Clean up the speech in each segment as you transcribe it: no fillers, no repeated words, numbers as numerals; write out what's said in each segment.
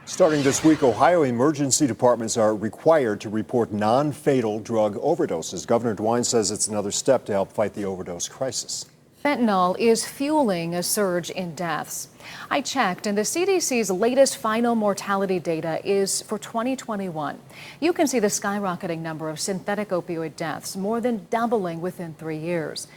Starting this week, Ohio emergency departments are required to report non-fatal drug overdoses. Governor DeWine says it's another step to help fight the overdose crisis. Fentanyl is fueling a surge in deaths. I checked, and the CDC's latest final mortality data is for 2021. You can see the skyrocketing number of synthetic opioid deaths, more than doubling within 3 years.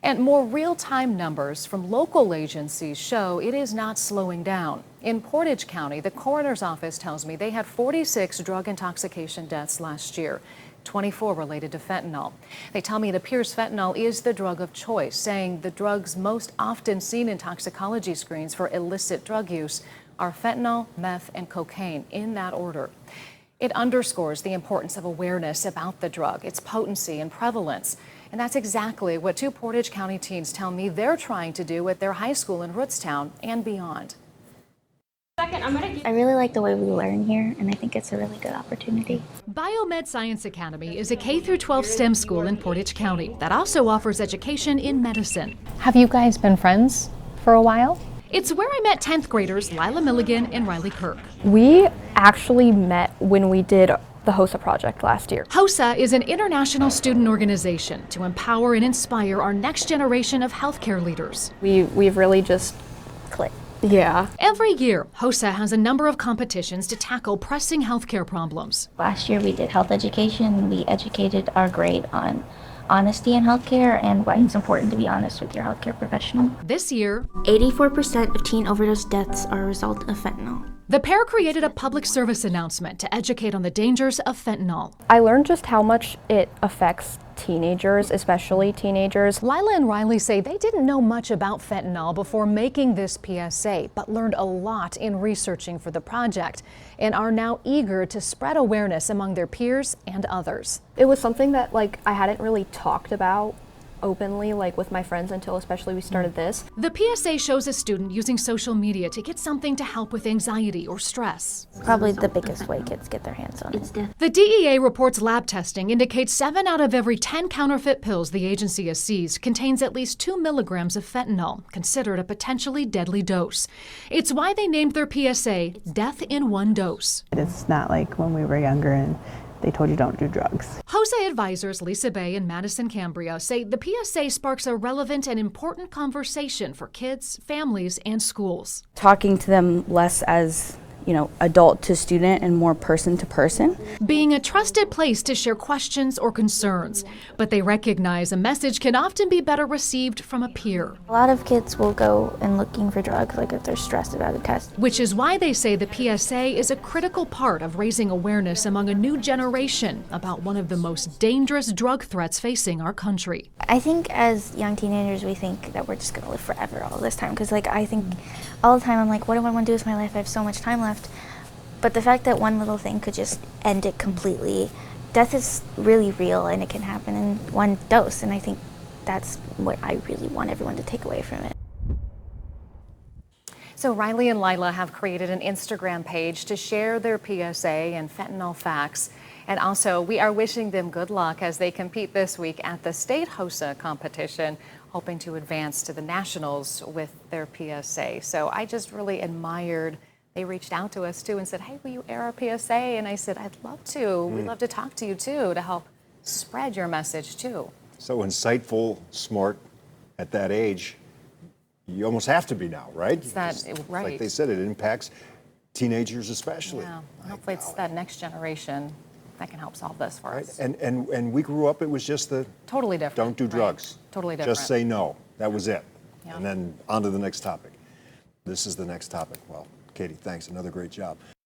And more real-time numbers from local agencies show it is not slowing down. In Portage County, the coroner's office tells me they had 46 drug intoxication deaths last year, 24 related to fentanyl. They tell me it appears fentanyl is the drug of choice, saying the drugs most often seen in toxicology screens for illicit drug use are fentanyl, meth, and cocaine, in that order. It underscores the importance of awareness about the drug, its potency and prevalence. And that's exactly what two Portage County teens tell me they're trying to do at their high school in Rootstown and beyond. I really like the way we learn here, and I think it's a really good opportunity. Biomed Science Academy is a K-12 STEM school in Portage County that also offers education in medicine. Have you guys been friends for a while? It's where I met 10th graders Lila Milligan and Riley Kirk. We actually met when we did the HOSA project last year. HOSA is an international student organization to empower and inspire our next generation of healthcare leaders. We've really just Click. Yeah. Every year, HOSA has a number of competitions to tackle pressing healthcare problems. Last year we did health education. We educated our grade on honesty in healthcare and why it's important to be honest with your healthcare professional. This year, 84% of teen overdose deaths are a result of fentanyl. the pair created a public service announcement to educate on the dangers of fentanyl. I learned just how much it affects teenagers, especially teenagers. Lila and Riley say they didn't know much about fentanyl before making this PSA, but learned a lot in researching for the project and are now eager to spread awareness among their peers and others. It was something that I hadn't really talked about openly with my friends until especially we started this. The PSA shows a student using social media to get something to help with anxiety or stress. Probably the biggest way kids get their hands on it. The DEA reports lab testing indicates 7 out of every 10 counterfeit pills the agency has seized contains at least 2 milligrams of fentanyl, considered a potentially deadly dose. It's why they named their PSA Death in One Dose. It's not like when we were younger and they told you don't do drugs. HOSA advisors Lisa Bay and Madison Cambria say the PSA sparks a relevant and important conversation for kids, families, and schools. Talking to them less as, adult to student and more person to person. Being a trusted place to share questions or concerns, but they recognize a message can often be better received from a peer. A lot of kids will go and looking for drugs if they're stressed about a test. Which is why they say the PSA is a critical part of raising awareness among a new generation about one of the most dangerous drug threats facing our country. I think as young teenagers we think that we're just going to live forever all this time because I think all the time I'm like, what do I want to do with my life? I have so much time left. But the fact that one little thing could just end it completely, death is really real and it can happen in one dose, and I think that's what I really want everyone to take away from it. So Riley and Lila have created an Instagram page to share their PSA and fentanyl facts. And also, we are wishing them good luck as they compete this week at the state HOSA competition, hoping to advance to the nationals with their PSA. So I just really admired. They reached out to us too and said, hey, will you air our PSA? And I said, I'd love to. We'd love to talk to you too to help spread your message too. So insightful, smart at that age. You almost have to be now, right? Right. Like they said, it impacts teenagers especially. Yeah, hopefully it's that next generation that can help solve this for us. And we grew up, it was just the Totally different. don't do drugs. Right. Totally different. Just say no. That was it. Yeah. And then on to the next topic. This is the next topic. Well, Katie, thanks. Another great job.